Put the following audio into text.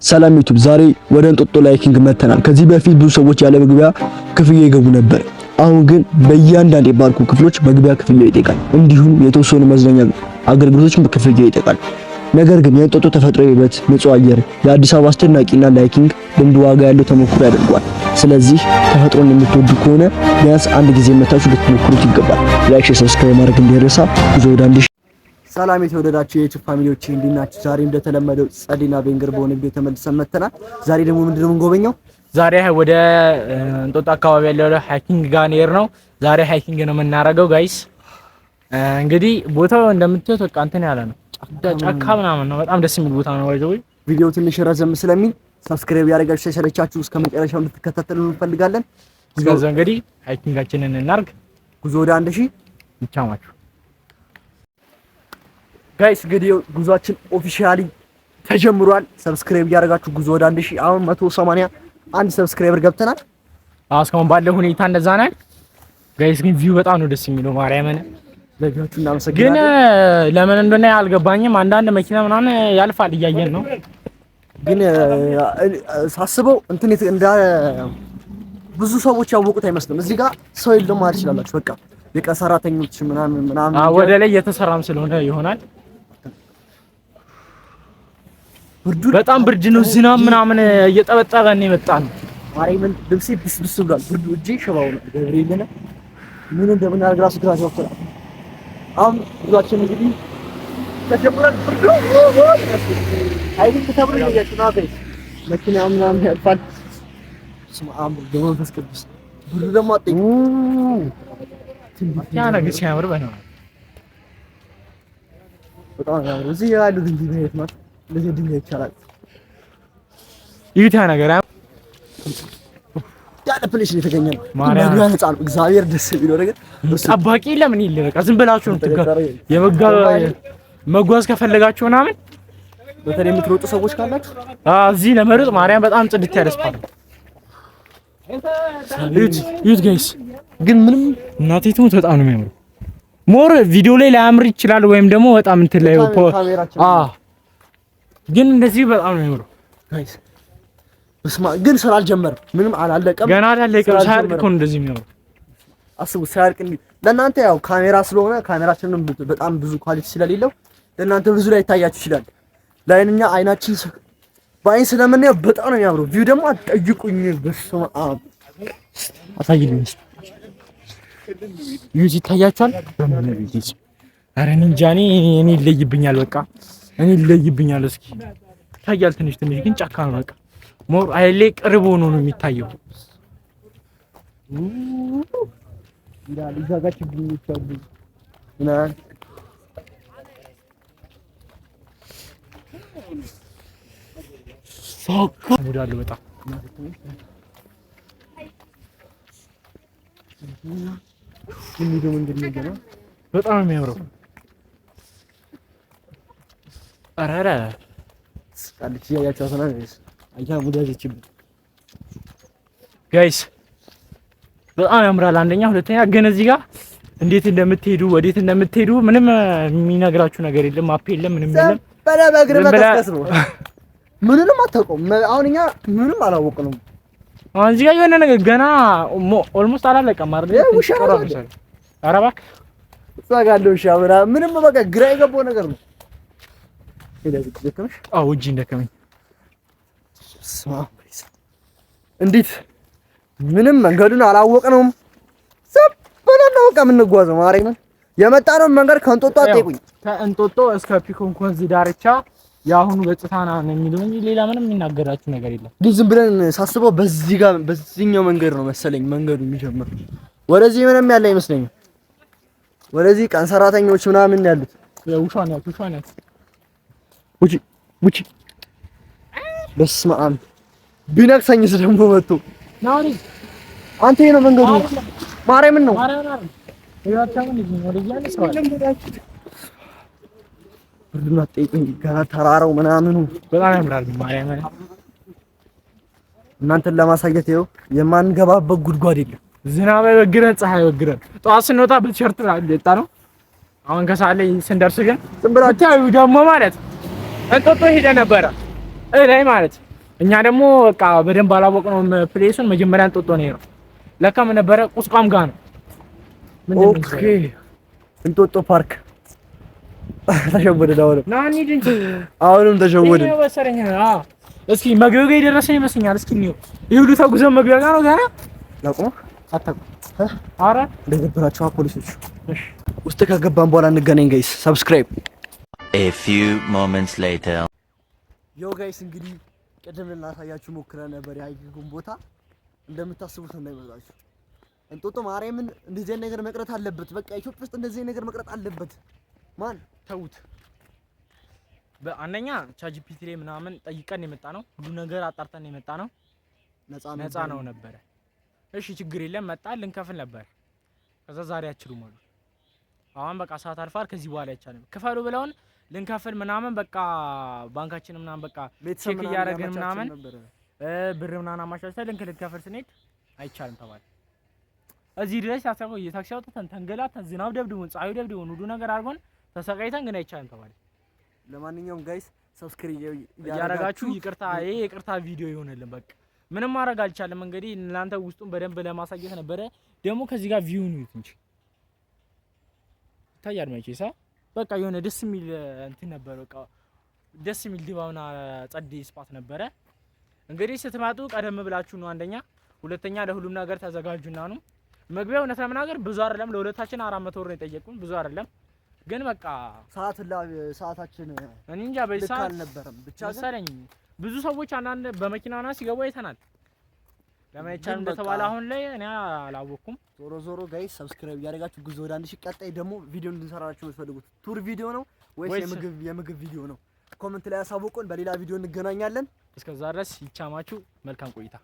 ሰላም ዩቲዩብ፣ ዛሬ ወደ እንጦጦ ላይኪንግ መተናል። ከዚህ በፊት ብዙ ሰዎች ያለ መግቢያ ክፍያ ይገቡ ነበር። አሁን ግን በእያንዳንዱ የፓርኩ ክፍሎች መግቢያ ክፍያ ይጠይቃል። እንዲሁም የተወሰኑ መዝናኛ አገልግሎቶችን ክፍያ ይጠይቃል። ነገር ግን የእንጦጦ ተፈጥሯዊ ውበት፣ ንጹህ አየር፣ የአዲስ አበባ አስደናቂና ላይኪንግ ልምድ ዋጋ ያለው ተሞክሮ ያደርገዋል። ስለዚህ ተፈጥሮን የምትወዱ ከሆነ ቢያንስ አንድ ጊዜ መታችሁ ልትሞክሩት ይገባል። ላይክ፣ ሰብስክራይብ ማድረግ እንዳይረሳ። ጉዞ ወደ አንድ ሰላም የተወደዳችሁ የዩቲዩብ ፋሚሊዎች እንዴት ናችሁ? ዛሬ እንደተለመደው ጸዲና ቤንገር በሆነ ቪዲዮ ተመልሰን መጥተናል። ዛሬ ደግሞ ምንድነው የምንጎበኘው? ዛሬ ወደ እንጦጦ አካባቢ ያለው ሃይኪንግ ጋር ነው። ዛሬ ሃይኪንግ ነው የምናደርገው ጋይስ። እንግዲህ ቦታው እንደምታዩት በቃ እንትን ያለ ነው፣ ጫካ ምናምን ነው። በጣም ደስ የሚል ቦታ ነው። ወይዘው ቪዲዮ ትንሽ ረዘም ስለሚል ሰብስክራይብ ያደርጋችሁ ሳይሰለቻችሁ እስከ መጨረሻው እንድትከታተሉ እንፈልጋለን። ስለዚህ እንግዲህ ሃይኪንጋችንን እናርግ። ጉዞ ወደ 1000 ይቻማችሁ ጋይስ። እንግዲህ ጉዟችን ኦፊሻሊ ተጀምሯል። ሰብስክራይብ ያደርጋችሁ ጉዞ ወደ 1000። አሁን 181 ሰብስክራይበር ገብተናል። እስካሁን ባለው ሁኔታ እንደዛ ነው ጋይስ። ግን ቪው በጣም ነው ደስ የሚለው። ማርያምን ለቪውቹ እናመሰግናለን። ግን ለምን እንደሆነ አልገባኝም። አንዳንድ መኪና ምናምን ያልፋል እያየን ነው። ግን ሳስበው እንትን እንደ ብዙ ሰዎች ያወቁት አይመስልም። እዚህ ጋር ሰው የለም ማለት ይችላልላችሁ። በቃ የቀን ሰራተኞች ምናምን ወደ ላይ የተሰራም ስለሆነ ይሆናል። በጣም ብርድ ነው። ዝናብ ምናምን እየጠበጠበ ነው የመጣን። ማርያምን ልብሴ ብስብስ ብሏል። ብርዱ እጄ ሽባው ነው። ገብርኤልን ምን እንደምናደርግ ራሱ ግራ ሲወጣ። አሁን ጉዟችን እንግዲህ ተጀምሯል። ብርዱ አይዲክ ተብሎ እየተናፈ መኪና ምናምን ያልፋል። ስማም በመንፈስ ቅዱስ ብርዱ ደግሞ አጥኝ ያ ነገር ሲያምር በእናትህ በጣም ያምር። እዚህ ያሉት እንጂ ነው ማለት ለዚህ ድንጋይ ይቻላል። ይታ ነገር ያለ ፕሌስ ነው የተገኘው። ማርያም ህፃን እግዚአብሔር ደስ የሚለው ነገር ጠባቂ ለምን ይል በቃ ዝም ብላችሁ መጓዝ ከፈለጋችሁ ምናምን በተለይ የምትሮጡ ሰዎች ካላችሁ እዚህ ለመሮጥ ማርያም በጣም ጽድት ያደስፓል። ዩት ጋይስ ግን ምንም እናቴ ትሙት በጣም ነው የሚያምረው። ሞር ቪዲዮ ላይ ላያምር ይችላል ወይም ደግሞ በጣም እንትን ላይ ግን እንደዚህ በጣም ነው የሚያምረው ጋይስ። በስማ ግን ስራ አልጀመረም፣ ምንም አላለቀም፣ ገና አላለቀም። ሳያልቅ እኮ እንደዚህ የሚያምረው አስቡ። ሳያልቅ ለእናንተ ያው ካሜራ ስለሆነ ካሜራችንን በጣም ብዙ ኳሊቲ ስለሌለው ለእናንተ ብዙ ላይ ይታያችሁ ይችላል። ለአይንኛ አይናችን በአይን ስለምናየው በጣም ነው የሚያምረው። ቪው ደግሞ አትጠይቁኝ። በስማ አሳይልኝ ዩዚ ይታያችኋል። በምን ቪዲዮ አረ እንጃ እኔ ይለይብኛል። በቃ እኔ ይለይብኛል። እስኪ ይታያል ትንሽ ግን ጫካ ነው። በቃ ሞር አይሌ ቅርብ ሆኖ ነው የሚታየው። ይላል ይዛጋች ቢይቻሉ እና ሶካ ሙዳሉ በጣም በጣም የሚያምረው አራራ አልቺ ያያቸው ሰናይስ አያ ሙዳጅችብ ጋይስ በጣም ያምራል። አንደኛ፣ ሁለተኛ ግን እዚህ ጋር እንዴት እንደምትሄዱ ወዴት እንደምትሄዱ ምንም የሚነግራችሁ ነገር የለም። ማፕ የለም፣ ምንም የለም። በእግር መቀስቀስ ነው። ምንንም አታውቁም። አሁን እኛ ምንም አላወቅንም። አሁን እዚህ ጋር የሆነ ነገር ገና ኦልሞስት አላለቀም አይደል? ኧረ እባክህ እዛ ጋር ያለው ሻምራ ምንም በቃ ግራ የገባው ነገር ነው። ደከመሽ? አዎ እጅ እንደከመኝ። እንዴት ምንም መንገዱን አላወቅነውም። ዝም ብለን ነው በቃ የምንጓዘው። ማርያምን የመጣነው መንገድ ከእንጦጦ አጠይቁኝ። ከእንጦጦ እስከ ፒኮን ኮንዝ ዳርቻ የአሁኑ ገጽታ ነው የሚሉኝ እንጂ ሌላ ምንም የሚናገራችሁ ነገር የለም። ግን ዝም ብለን ሳስበው በዚህኛው መንገድ ነው መሰለኝ መንገዱ የሚጀምረው። ወደዚህ ምንም ያለ አይመስለኝም። ወደዚህ ቀን ሰራተኞች ምናምን ያሉት ውሻናት ውጪ በስመ አብ ቢነክሰኝስ ደግሞ መጥቶ አንተ ይሄ ነው መንገዱ። ማርያምን ነው ብርዱን አትጠይቁኝ። ገና ተራራው ምናምኑ በጣም ያምራል። ማርያምን እናንተን ለማሳየት ይኸው የማንገባበት ጉድጓድ የለም። ዝናብ አይበግረን፣ ፀሐይ አይበግረን። ጠዋት ስንወጣ በቲሸርት የወጣ ነው። አሁን ከሰዓት ላይ ስንደርስ ግን ዝም ብላችሁ ደግሞ ማለት እንጦጦ ሄደ ነበረ ላይ ማለት እኛ ደግሞ በቃ በደንብ አላወቅነውም ፕሌሱን። መጀመሪያ እንጦጦ ነው ለካ ምን ነበረ ቁስቋም ጋር ነው። ኦኬ እንጦጦ ፓርክ ተሸወደ ዳውለ ና እንሂድ እንጂ አሁንም ተሸወደ ነው ወሰረኛ። እስኪ መግቢያው ጋር የደረሰን ይመስለኛል። እስኪ ነው ይሁሉ ተጉዘን መግቢያ ጋር ነው ገና ላቆም አታቁ አረ እንደገበራችሁ ፖሊሶች። እሺ ውስጥ ከገባን በኋላ እንገናኝ ጋይስ። ሰብስክራይብ A few moments later ዮ ጋይስ እንግዲህ ቅድም ልናሳያችሁ ሞክረን ነበር የሃይኪንጉን ቦታ። እንደምታስቡት እንዳይመስላችሁ እንጦጦ ማርያምን እንደዚህ አይነት ነገር መቅረት አለበት። በቃ ኢትዮጵያ ውስጥ እንደዚህ አይነት ነገር መቅረት አለበት። ማን ተውት። በአንደኛ ቻጂፒቲ ላይ ምናምን ጠይቀን የመጣ ነው። ሁሉ ነገር አጣርተን የመጣ ነው። ነፃ ነው ነበረ። እሺ ችግር የለም መጣ ልንከፍል ነበር። ከዛ ዛሬ አችሉም አሉ። አሁን በቃ ሰዓት አልፏል። ከዚህ በኋላ አይቻልም ክፈሉ ብለውን ልንከፍል ምናምን በቃ ባንካችን ምናምን በቃ ቼክ እያደረግን ምናምን ብር ምናምን አማቻችተን ልንከፍል ስንሄድ አይቻልም ተባለ። እዚህ ድረስ ያሰቀው የታክሲ አውጥተን ተንገላተን ዝናብ ደብድቦን ፀሐዩ ደብድቦን ሁሉ ነገር አድርጎን ተሰቃይተን ግን አይቻልም ተባለ። ለማንኛውም ጋይስ ሰብስክራይብ ያደረጋችሁ ይቅርታ፣ ይሄ ይቅርታ ቪዲዮ ይሆነልን። በቃ ምንም ማድረግ አልቻለም። እንግዲህ እናንተ ውስጡን በደንብ ለማሳየት ነበረ። ደግሞ ከዚህ ጋር ቪው ነው እንጂ ታያል ማይቼሳ በቃ የሆነ ደስ የሚል እንትን ነበር። በቃ ደስ የሚል ድባውና ጸዴ ስፓት ነበረ። እንግዲህ ስትመጡ ቀደም ብላችሁ ነው አንደኛ፣ ሁለተኛ ለሁሉም ነገር ተዘጋጁና ነው። መግቢያው እውነት ለመናገር ብዙ አይደለም። ለሁለታችን 400 ብር ነው የጠየቁን። ብዙ አይደለም ግን በቃ ሰዓታችን እኔ እንጃ በሰዓት አልነበረም ብቻ መሰለኝ። ብዙ ሰዎች አንዳንድ በመኪናና ሲገቡ አይተናል። ለማይቻል እንደተባለ አሁን ላይ እኔ አላወኩም። ዞሮ ጋይስ ሰብስክራይብ ያደርጋችሁ ጉዞ ወደ 1000 ቀጣይ ደግሞ ቪዲዮ እንድንሰራላችሁ የምትፈልጉት ቱር ቪዲዮ ነው ወይስ የምግብ ቪዲዮ ነው? ኮሜንት ላይ አሳውቁን። በሌላ ቪዲዮ እንገናኛለን። እስከዛ ድረስ ይቻማችሁ። መልካም ቆይታ